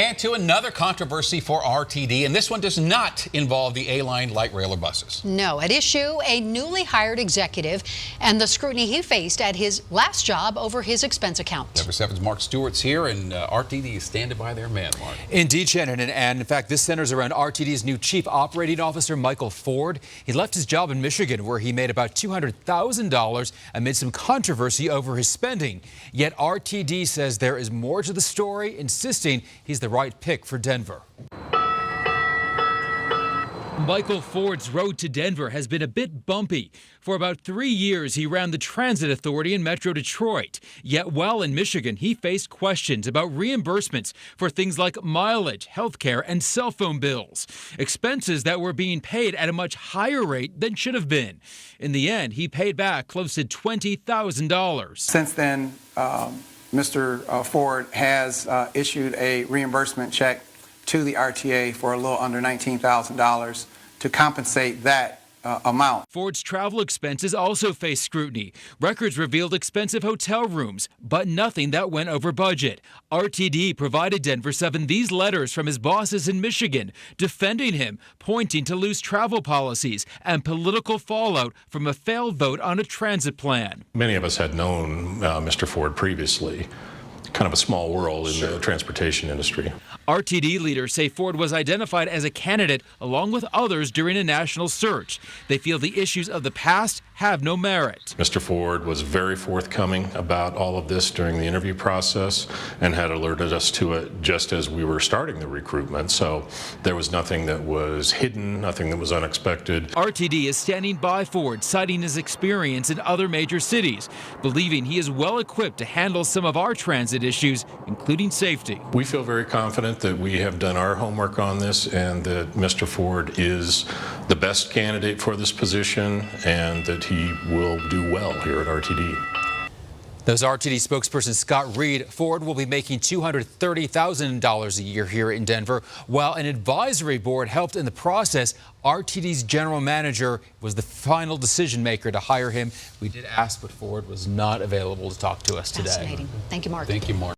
And to another controversy for RTD, and this one does not involve the A-Line light rail or buses. No, at issue, a newly hired executive and the scrutiny he faced at his last job over his expense account. Number 7's Mark Stewart's here, and RTD is standing by their man, Mark. Indeed, Shannon, and in fact, this centers around RTD's new Chief Operating Officer, Michael Ford. He left his job in Michigan, where he made about $200,000 amid some controversy over his spending. Yet RTD says there is more to the story, insisting he's the right pick for Denver. Michael Ford's road to Denver has been a bit bumpy. For about 3 years, he ran the Transit Authority in Metro Detroit. Yet while in Michigan, he faced questions about reimbursements for things like mileage, health care, and cell phone bills. Expenses that were being paid at a much higher rate than should have been. In the end, he paid back close to $20,000. Since then, Mr. Ford has issued a reimbursement check to the RTA for a little under $19,000 to compensate that amount. Ford's travel expenses also faced scrutiny. Records revealed expensive hotel rooms, but nothing that went over budget. RTD provided Denver 7 these letters from his bosses in Michigan, defending him, pointing to loose travel policies and political fallout from a failed vote on a transit plan. Many of us had known Mr. Ford previously. Kind of a small world in the transportation industry. RTD leaders say Ford was identified as a candidate along with others during a national search. They feel the issues of the past have no merit. Mr. Ford was very forthcoming about all of this during the interview process and had alerted us to it just as we were starting the recruitment. So there was nothing that was hidden, nothing that was unexpected. RTD is standing by Ford, citing his experience in other major cities, believing he is well equipped to handle some of our transit issues, including safety. We feel very confident that we have done our homework on this and that Mr. Ford is the best candidate for this position and that he will do well here at RTD. Those RTD spokesperson Scott Reed. Ford will be making $230,000 a year here in Denver. While an advisory board helped in the process, RTD's general manager was the final decision maker to hire him. We did ask, but Ford was not available to talk to us today. Fascinating. Thank you, Mark. Thank you, Mark.